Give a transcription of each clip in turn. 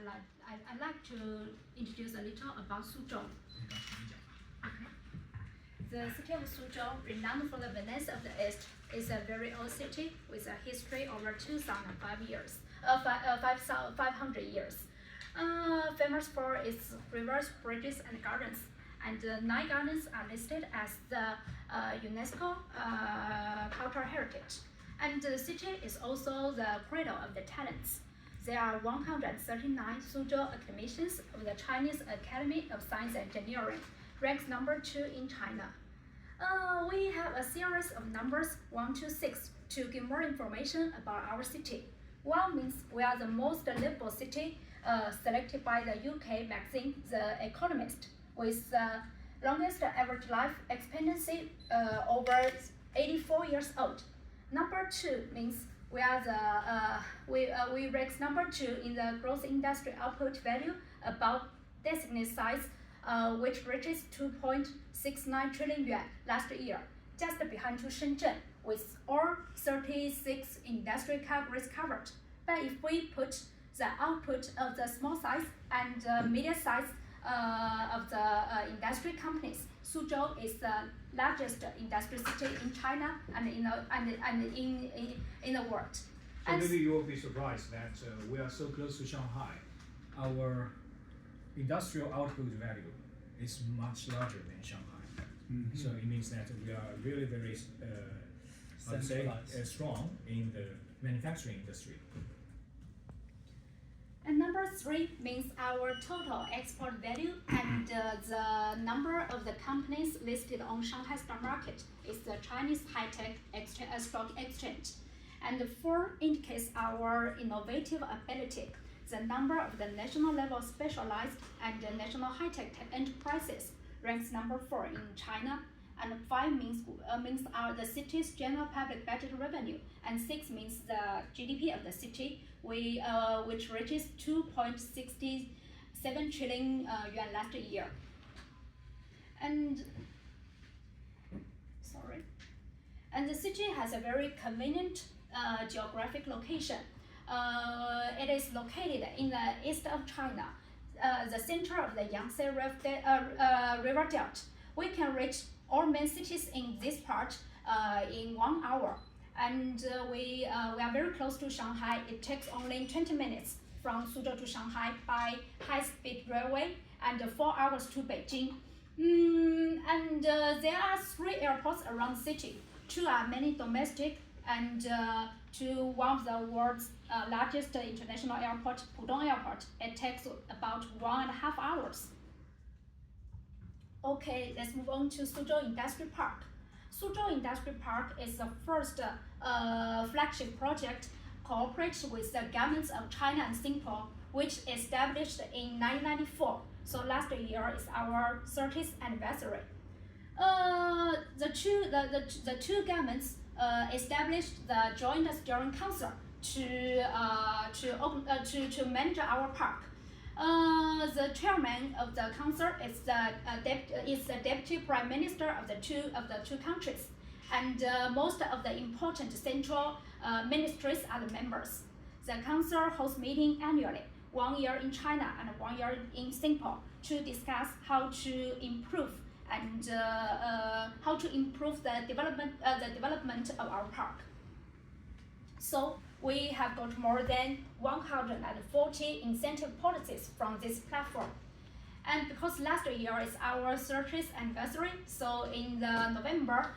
I'd like to introduce a little about Suzhou. Okay. The city of Suzhou, renowned for the Venice of the East, is a very old city with a history over 500 years. Famous for its rivers, bridges, and gardens. And 9 gardens are listed as the UNESCO cultural heritage. And the city is also the cradle of the talents. There are 139 Suzhou academicians of the Chinese Academy of Science and Engineering, ranks number 2 in China. We have a series of numbers 1 to 6 to give more information about our city. 1 means we are the most livable city selected by the UK magazine The Economist, with the longest average life expectancy over 84 years old. Number 2 means we are we rank number 2 in the gross industry output value about designated size, which reaches 2.69 trillion yuan last year, just behind to Shenzhen, with all 36 industry categories covered. But if we put the output of the small size and medium size of the industry companies, Suzhou is the largest industry city in China and in the world. So maybe you will be surprised that we are so close to Shanghai. Our industrial output value is much larger than Shanghai. Mm-hmm. So it means that we are really very strong in the manufacturing industry. And number 3 means our total export value and the number of the companies listed on Shanghai stock market is the Chinese high-tech stock exchange. And 4 indicates our innovative ability. The number of the national level specialized and the national high-tech enterprises ranks number 4 in China. And 5 means the city's general public budget revenue, and 6 means the GDP of the city, which reaches 2.67 trillion yuan last year. And the city has a very convenient geographic location. It is located in the east of China, the center of the Yangtze River Delta. We can reach all main cities in this part in 1 hour. And we are very close to Shanghai. It takes only 20 minutes from Suzhou to Shanghai by high-speed railway and 4 hours to Beijing. And there are 3 airports around the city. 2 are mainly domestic, and 2 one of the world's largest international airport, Pudong Airport. It takes about 1.5 hours. Okay, let's move on to Suzhou Industrial Park. Suzhou Industrial Park is the first flagship project cooperated with the governments of China and Singapore, which established in 1994. So last year is our 30th anniversary. The two governments established the Joint Steering Council to manage our park. The chairman of the council is the deputy prime minister of the two countries, and most of the important central ministries are the members. The council hosts meeting annually, 1 year in China and 1 year in Singapore, to discuss how to improve the development of our park. So we have got more than 140 incentive policies from this platform. And because last year is our 30th anniversary, so in November,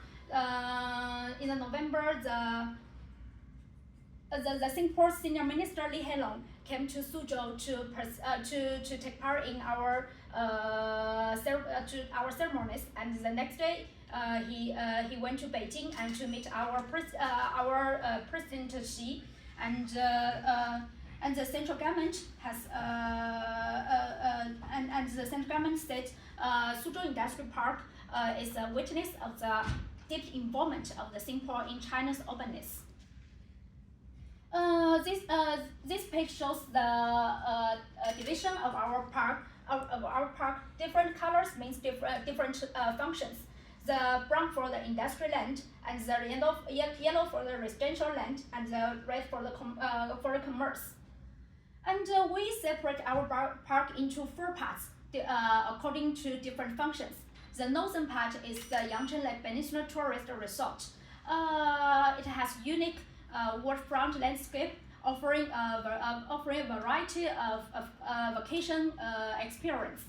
the Singapore Senior Minister Li Hailong came to Suzhou to take part in our ceremonies, and the next day he went to Beijing and to meet our President Xi, and the central government has and the central government said Suzhou Industrial Park is a witness of the deep involvement of the Singapore in China's openness. This page shows the division of our park. Different colors means different functions. The brown for the industrial land, and the yellow for the residential land, and the red for the commerce. And we separate our park into 4 parts according to different functions. The northern part is the Yangcheng Lake Peninsula Tourist Resort. It has unique waterfront landscape, offering a variety of vacation experience.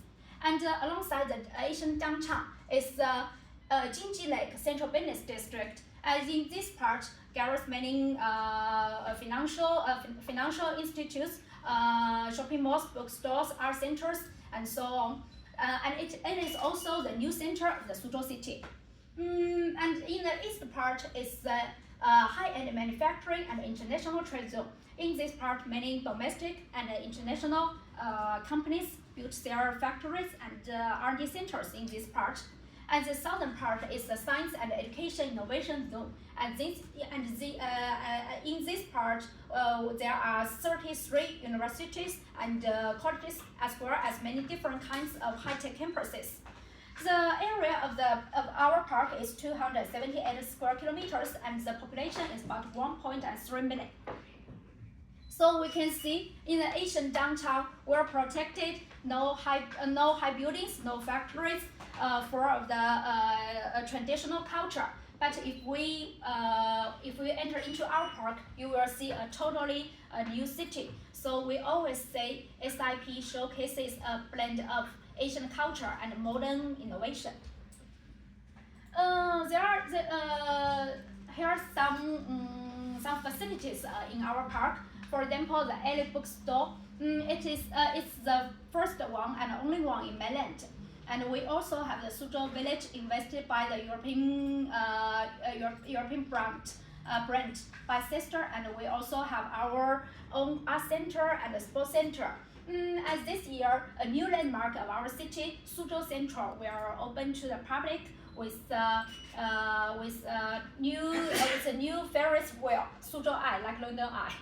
And alongside the Asian downtown is the Jingji Lake Central Business District. As in this part, gathers many financial institutes, shopping malls, bookstores, art centers, and so on. And it is also the new center of the Suzhou city. And in the east part is the high-end manufacturing and international trade zone. In this part, many domestic and international companies built their factories and R&D centers in this part. And the southern part is the science and education innovation zone. And in this part, there are 33 universities and colleges, as well as many different kinds of high-tech campuses. The area of our park is 278 square kilometers, and the population is about 1.3 million. So we can see in the Asian downtown, we're protected, no high buildings, no factories for the traditional culture. But if we enter into our park, you will see a totally new city. So we always say SIP showcases a blend of Asian culture and modern innovation. Here are some facilities in our park. For example, the Alley Bookstore. It's the first one and only one in mainland. And we also have the Suzhou Village invested by the European brand by Sister, and we also have our own art center and a sports center. As this year, a new landmark of our city, Suzhou Central, will open to the public with a new Ferris wheel, Suzhou Eye, like London Eye.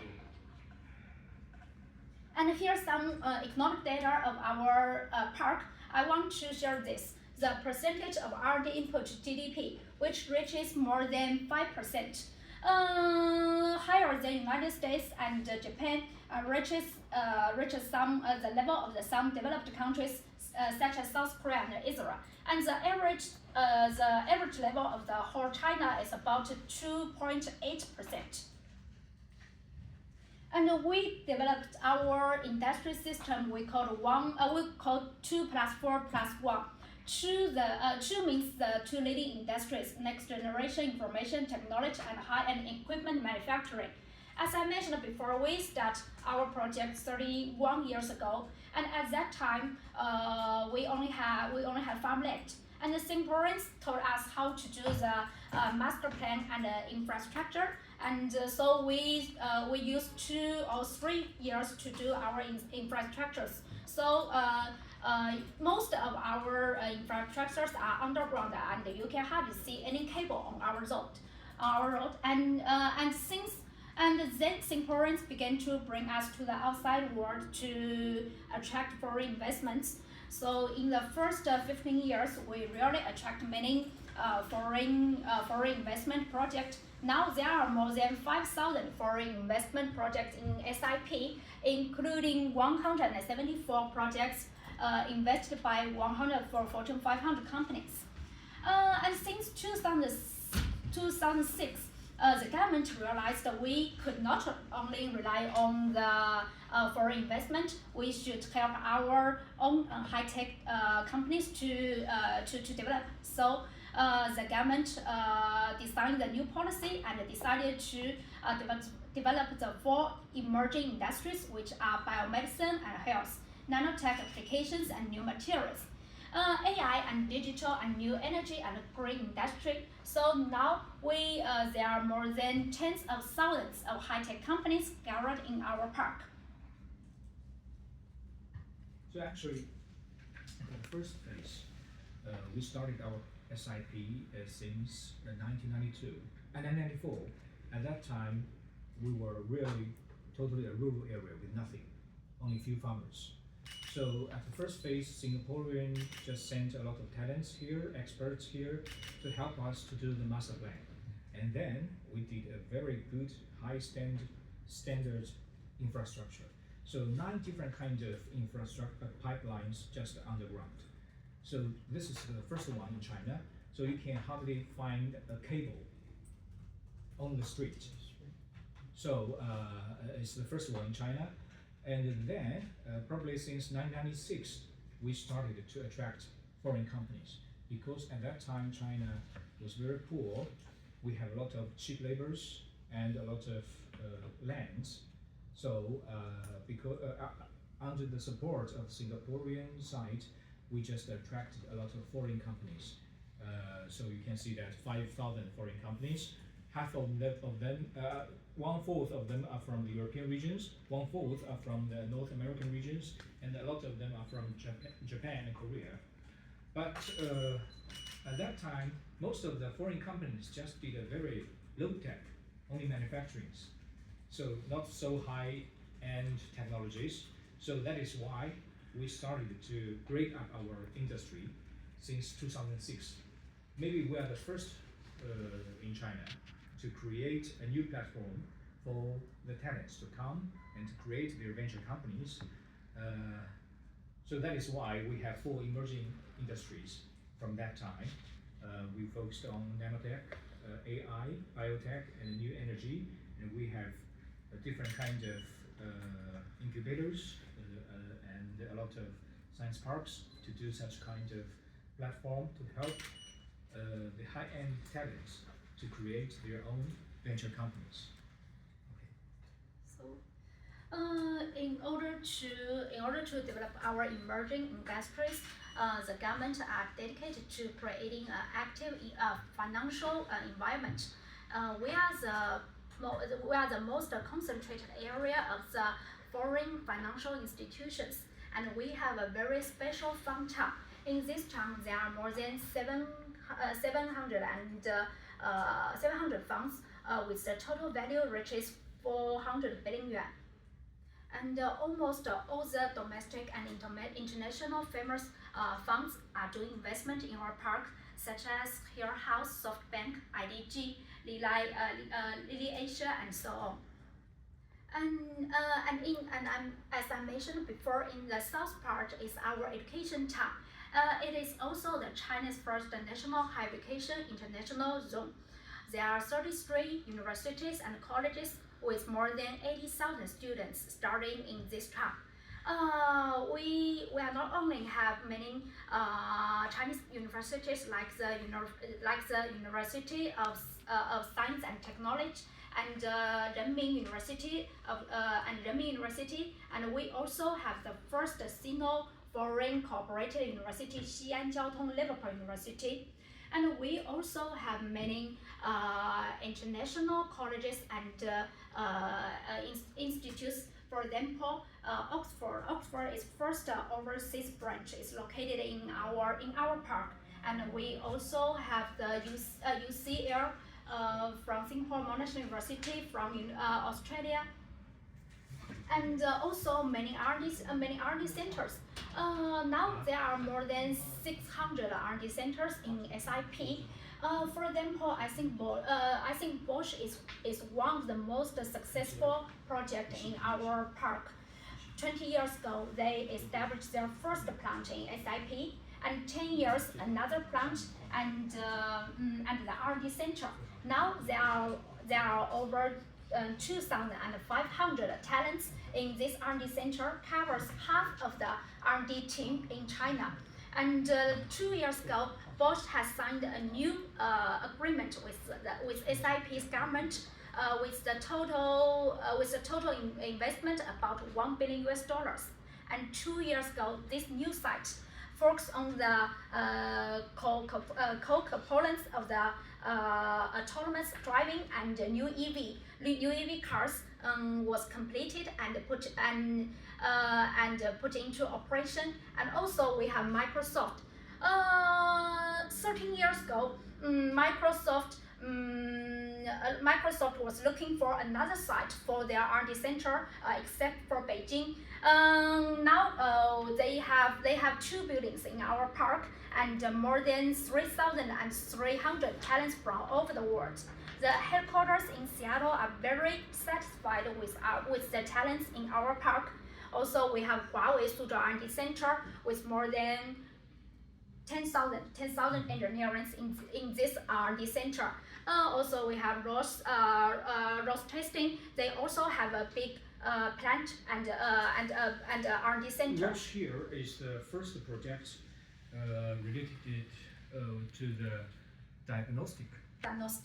And here's some economic data of our park. I want to share this. The percentage of R&D input to GDP, which reaches more than 5%, higher than United States and Japan, reaches the level of some developed countries such as South Korea and Israel. And the average level of the whole China is about 2.8%. And we developed our industry system. We call 2 + 4 + 1. 2 means the 2 leading industries: next generation information technology and high-end equipment manufacturing. As I mentioned before, we started our project 31 years ago, and at that time, we only had farmland. And the Singaporeans told us how to do the master plan and infrastructure. And so we used 2 or 3 years to do our infrastructures. So most of our infrastructures are underground, and you can hardly see any cable on our road. And then Singaporeans began to bring us to the outside world to attract foreign investments. So in the first 15 years, we really attract many foreign investment projects. Now there are more than 5,000 foreign investment projects in SIP, including 174 projects invested by 104 Fortune 500 companies. And since 2006, the government realized that we could not only rely on the foreign investment. We should help our own high-tech companies to develop. So the government designed the new policy and decided to develop the 4 emerging industries, which are biomedicine and health, nanotech applications and new materials, AI and digital and new energy and green industry. So now there are more than tens of thousands of high-tech companies gathered in our park. So actually, for the first phase, we started our SIP since 1992 and 1994. At that time, we were really totally a rural area with nothing, only a few farmers. So at the first phase, Singaporean just sent a lot of talents here, experts here, to help us to do the master plan. And then we did a very good, high standard infrastructure. So 9 different kinds of infrastructure pipelines just underground. So this is the first one in China. So you can hardly find a cable on the street. So it's the first one in China. And then probably since 1996, we started to attract foreign companies because at that time China was very poor. We have a lot of cheap labors and a lot of lands. So because under the support of Singaporean side, we just attracted a lot of foreign companies. So you can see that 5,000 foreign companies. Half of them, 1/4 of them are from the European regions, 1/4 are from the North American regions, and a lot of them are from Japan and Korea. But at that time, most of the foreign companies just did a very low tech, only manufacturing. So not so high-end technologies. So that is why we started to break up our industry since 2006. Maybe we are the first in China to create a new platform for the talents to come and to create their venture companies. So that is why we have 4 emerging industries from that time. We focused on nanotech, AI, biotech, and new energy, and we have different kinds of incubators and a lot of science parks to do such kind of platform to help the high-end talents to create their own venture companies. So, in order to develop our emerging industries, the government are dedicated to creating an active financial environment. We are the most concentrated area of the foreign financial institutions, and we have a very special fund town. In this town, there are more than 700 funds, with the total value reaches 400 billion yuan. And almost all the domestic and international famous funds are doing investment in our park, such as Here House, SoftBank, IDG, Lily Asia, and so on. As I mentioned before, in the south part is our education town. It is also the China's first national higher education international zone. There are 33 universities and colleges with more than 80,000 students studying in this town. We are not only have many Chinese universities like the University of Science and Technology and Renmin University and we also have the first Sino-foreign cooperated university, Xi'an Jiaotong Liverpool University, and we also have many international colleges and institutes. For example, Oxford is first overseas branch is located in our park, and we also have the UCL from Singapore Monash University from Australia, and also many R&D centers. Now there are more than 600 R&D centers in SIP. For example, I think Bosch is one of the most successful projects in our park. 20 years ago, they established their first plant in SIP, and 10 years another plant and the R&D center. Now there are over 2,500 talents in this R&D center, covers half of the R&D team in China. And 2 years ago, Bosch has signed a new agreement with SIP's government with the total investment about $1 billion. And 2 years ago, this new site focused on the core components of the autonomous driving and new EV cars was completed and put into operation. And also we have Microsoft. 13 years ago, Microsoft was looking for another site for their R&D center, except for Beijing. Now they have 2 buildings in our park and more than 3,300 talents from all over the world. The headquarters in Seattle are very satisfied with the talents in our park. Also, we have Huawei Suzhou R&D Center with more than 10,000 engineers in this R&D center. Also, we have Roche testing. They also have a big plant and R&D center. Roche here is the first project related to the diagnostic Yes.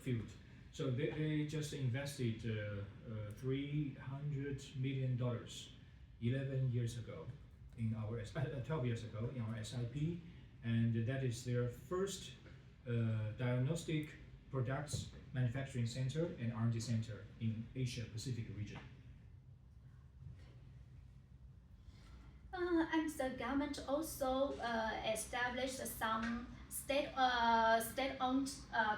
field. So they just invested $300 million 11 years ago in our 12 years ago in our SIP, and that is their first diagnostic products manufacturing center and R&D center in Asia Pacific region. And the government also established some state-owned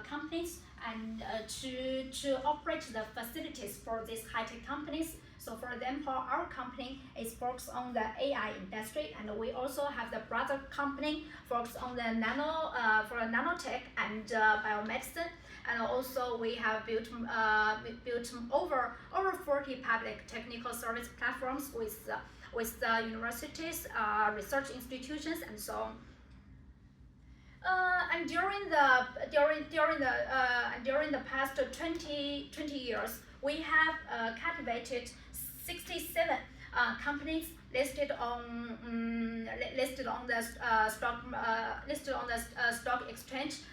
companies and to operate the facilities for these high-tech companies. So for example, our company is focused on the AI industry, and we also have the brother company focused on the nanotech and biomedicine. And also we have built over 40 public technical service platforms with universities, research institutions, and so on. And during the past 20 years, we have cultivated 67 companies listed on the stock exchange,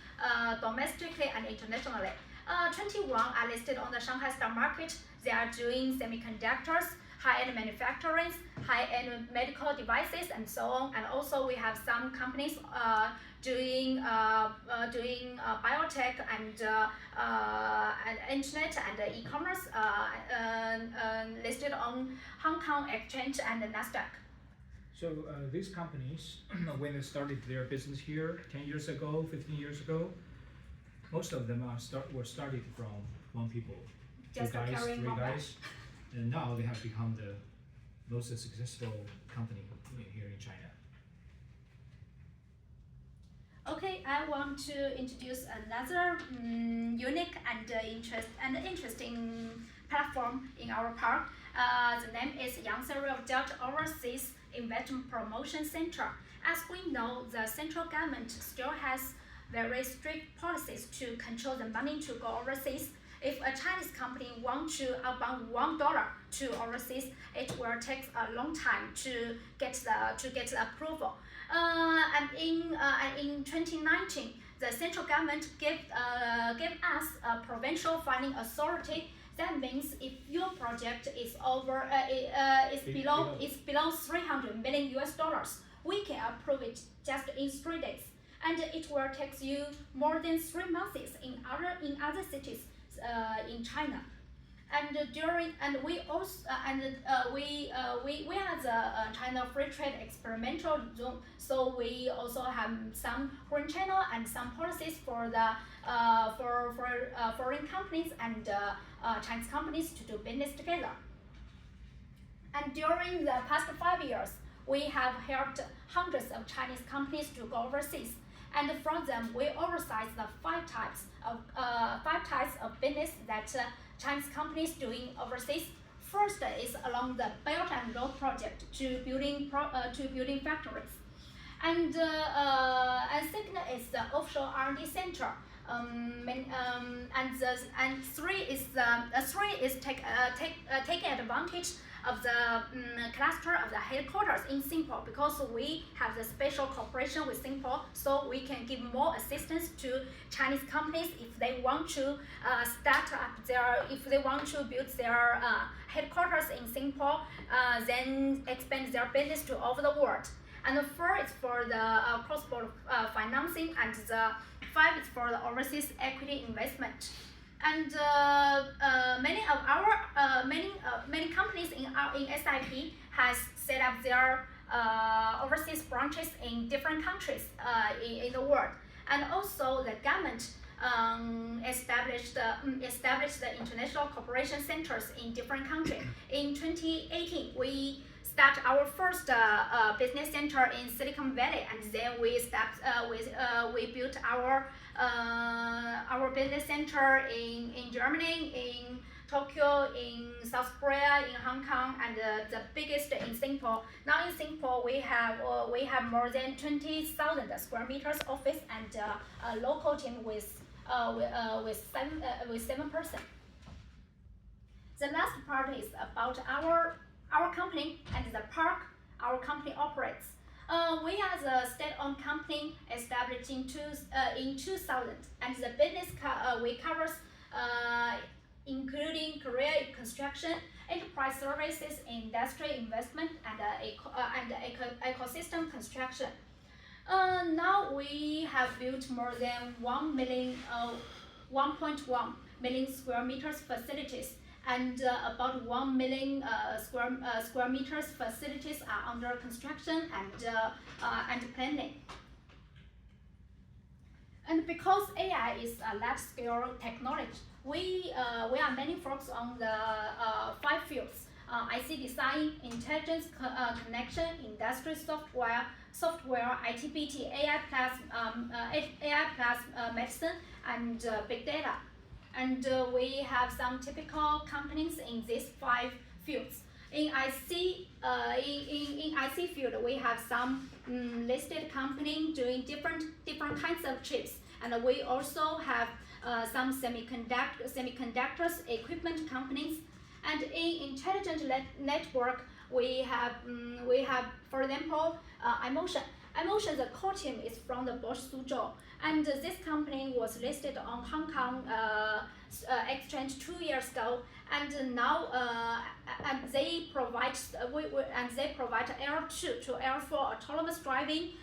domestically and internationally. 21 are listed on the Shanghai stock market. They are doing semiconductors, high-end manufacturing, high-end medical devices, and so on. And also we have some companies doing biotech and internet and e-commerce listed on Hong Kong Exchange and Nasdaq. So these companies, when they started their business here 10 years ago, 15 years ago, most of them were started from one people, Just 2 guys, 3 carrying guys, and now they have become the most successful company here in China. Okay, I want to introduce another unique and interesting platform in our park. The name is Yangtze River Delta Overseas Investment Promotion Center. As we know, the central government still has very strict policies to control the money to go overseas. If a Chinese company wants to outbound $1 to overseas, it will take a long time to get the approval. And in 2019, the central government gave us a provincial funding authority. That means if your project is below $300 million, we can approve it just in 3 days, and it will take you more than 3 months in other cities in China. And we are the China Free Trade Experimental Zone, so we also have some green channel and some policies for the foreign companies and Chinese companies to do business together. And during the past 5 years, we have helped hundreds of Chinese companies to go overseas. And from them, we oversight the 5 types of business that Chinese companies doing overseas. First is along the Belt and Road project to building factories, and second is the offshore R&D center. And three is taking advantage of the cluster of the headquarters in Singapore, because we have the special cooperation with Singapore, so we can give more assistance to Chinese companies if they want to build their headquarters in Singapore, then expand their business to over the world. And the 4 is for the cross-border financing, and the 5 is for the overseas equity investment. And many companies in SIP has set up their overseas branches in different countries in the world. And also the government established the international cooperation centers in different countries. In 2018, we start our first business center in Silicon Valley, and then we built our business center in Germany in Tokyo, in South Korea, in Hong Kong, and the biggest in Singapore. Now in Singapore, we have more than 20,000 square meters office and a local team with 7%. The last part is about our company and the park our company operates. We are the state-owned company established in 2000, and the business we covers including career construction, enterprise services, industry investment, and ecosystem construction. Now we have built more than 1.1 million square meters facilities, and about 1 million square meters facilities are under construction and planning. And because AI is a large-scale technology, we are mainly focused on the 5 fields: IC design, intelligence connection, industry software, IT/BT, AI plus medicine, and big data. And we have some typical companies in these 5 fields. In IC field, we have some listed company doing different kinds of chips, and we also have some semiconductors equipment companies. And in intelligent network, we have for example iMotion. iMotion, the core team is from the Bosch Suzhou, and this company was listed on Hong Kong exchange 2 years ago, and now and they provide L2 to L4 autonomous driving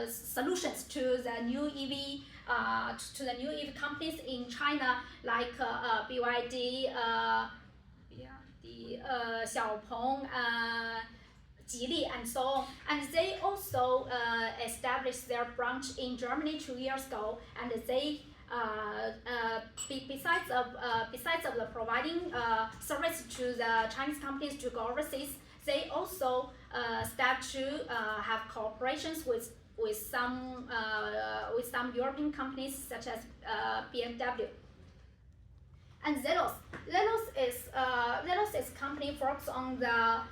solutions to the new EV companies in China, like BYD, Xiaopeng, Geely, and so on. And they also established their branch in Germany 2 years ago, and they besides of the providing service to the Chinese companies to go overseas, they also start to have cooperations with some European companies such as BMW. And Zelos is company focused on the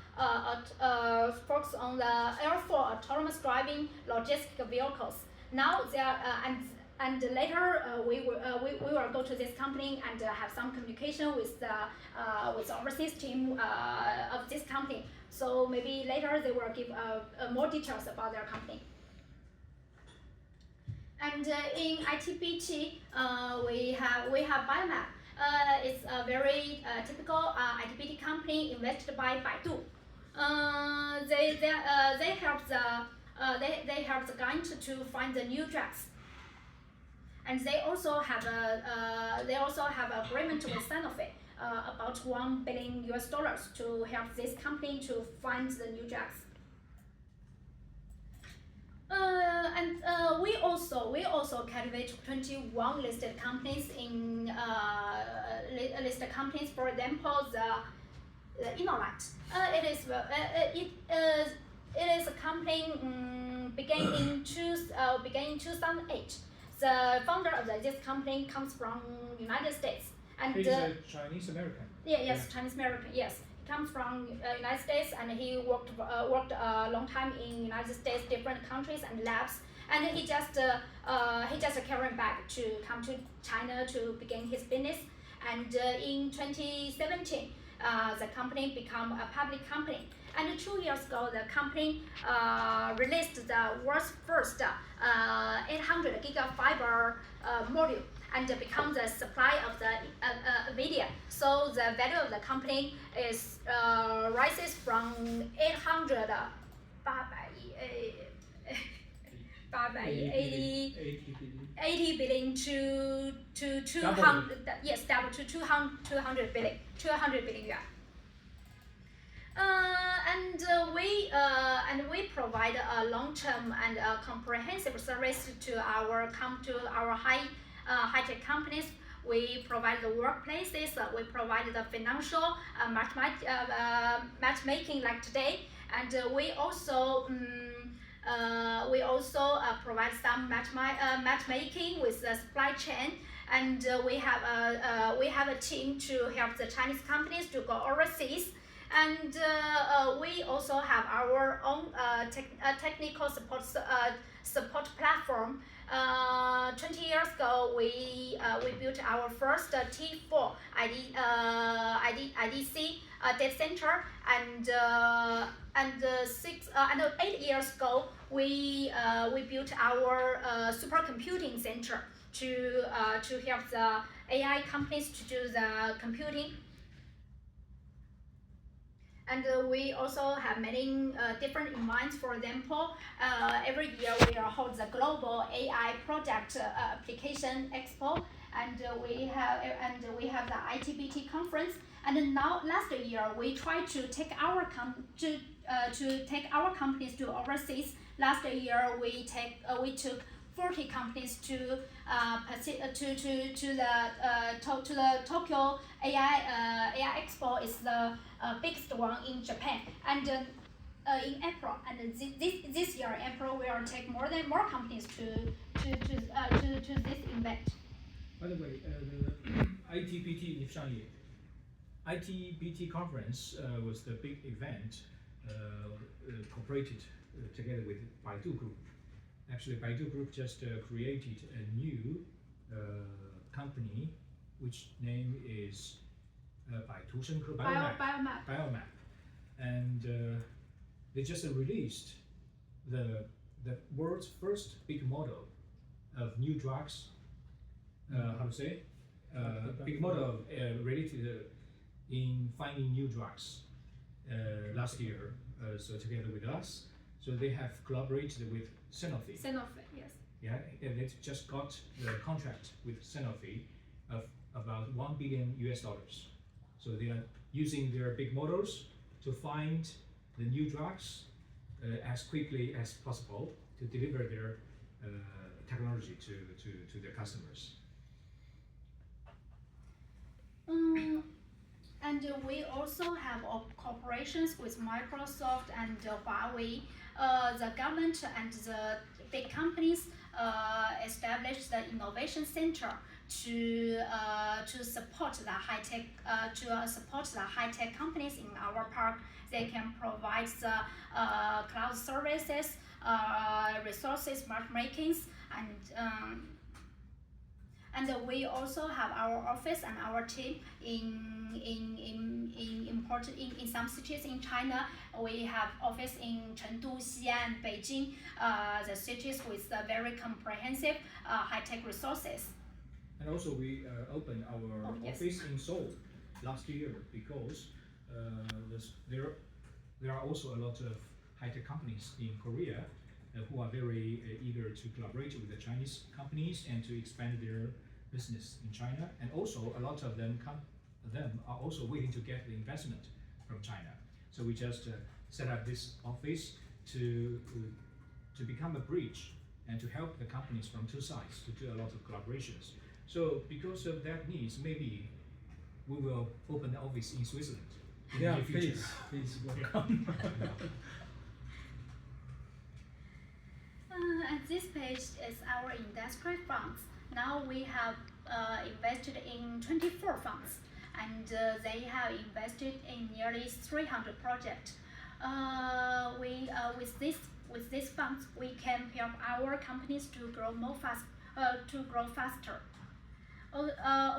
L4 autonomous driving logistic vehicles. Now they are and later we will go to this company and have some communication with the overseas team of this company. So maybe later they will give more details about their company. And in IT/BT, we have Biomap. It's a very typical IT/BT company invested by Baidu. They help the client to find the new drugs, and they also have agreement with Sanofi about $1 billion to help this company to find the new drugs. And we also cultivate 21 listed companies in listed companies. For example, the Innolight. It is a company began in 2008. The founder of this company comes from United States, and he's a Chinese American. Yes, Chinese American. Yes. Comes from United States, and he worked a long time in United States, different countries and labs, and he just came back to come to China to begin his business. And in 2017, the company became a public company. And 2 years ago, the company released the world's first 800 gigafiber module, and become the supply of the NVIDIA. So the value of the company is rises from 80 billion to 200, yes, double to 200 billion yuan. And we provide a long-term and a comprehensive service to our high-tech companies. We provide the workplaces. We provide the financial matchmaking like today, and we also provide some matchmaking with the supply chain. and we have a team to help the Chinese companies to go overseas. And we also have our own technical support platform. 20 years ago, we built our first T4 IDC data center, and 8 years ago, we built our supercomputing center to help the AI companies to do the computing. And we also have many different events. For example, every year we hold the Global AI Product Application Expo, and we have the ITBT conference. And now last year we tried to take our companies to overseas. Last year we took 40 companies to the Tokyo AI Expo. Is the biggest one in Japan, and in April, and this year in April we will take more companies to this event. By the way, the ITBT conference was the big event cooperated together with Baidu Group. Actually, Baidu Group just created a new company, which name is Biomap. And they just released the world's first big model of new drugs. How to say? Big model related in finding new drugs last year. So together with us, so they have collaborated with Sanofi. Sanofi, yes. Yeah, and they just got the contract with Sanofi of about $1 billion. So they are using their big models to find the new drugs as quickly as possible to deliver their technology to their customers. And we also have cooperations with Microsoft and Huawei. The government and the big companies established the innovation center to support the high tech companies in our park. They can provide the cloud services, resources, matchmakings, and we also have our office and our team in some cities in China. We have office in Chengdu, Xi'an, Beijing, the cities with very comprehensive high-tech resources. And also we opened our office in Seoul last year because there are also a lot of high-tech companies in Korea who are very eager to collaborate with the Chinese companies and to expand their business in China. And also a lot of them are also willing to get the investment from China. So we just set up this office to become a bridge and to help the companies from two sides to do a lot of collaborations. So because of that needs, maybe we will open the office in Switzerland in the near future. Please welcome. And this page is our industry funds. Now we have invested in 24 funds, and they have invested in nearly 300 projects. With these funds, we can help our companies to grow faster.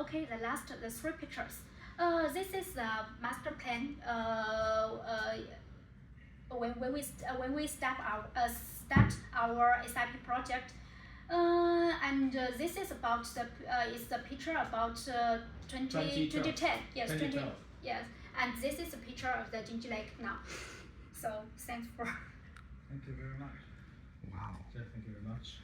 Okay, the three pictures. This is the master plan. When we start our SIP project, and this is about the picture about 2010. Yes, 2010. Yes, and this is a picture of the Jinji Lake now. So thanks for. Thank you very much. Wow. So thank you very much.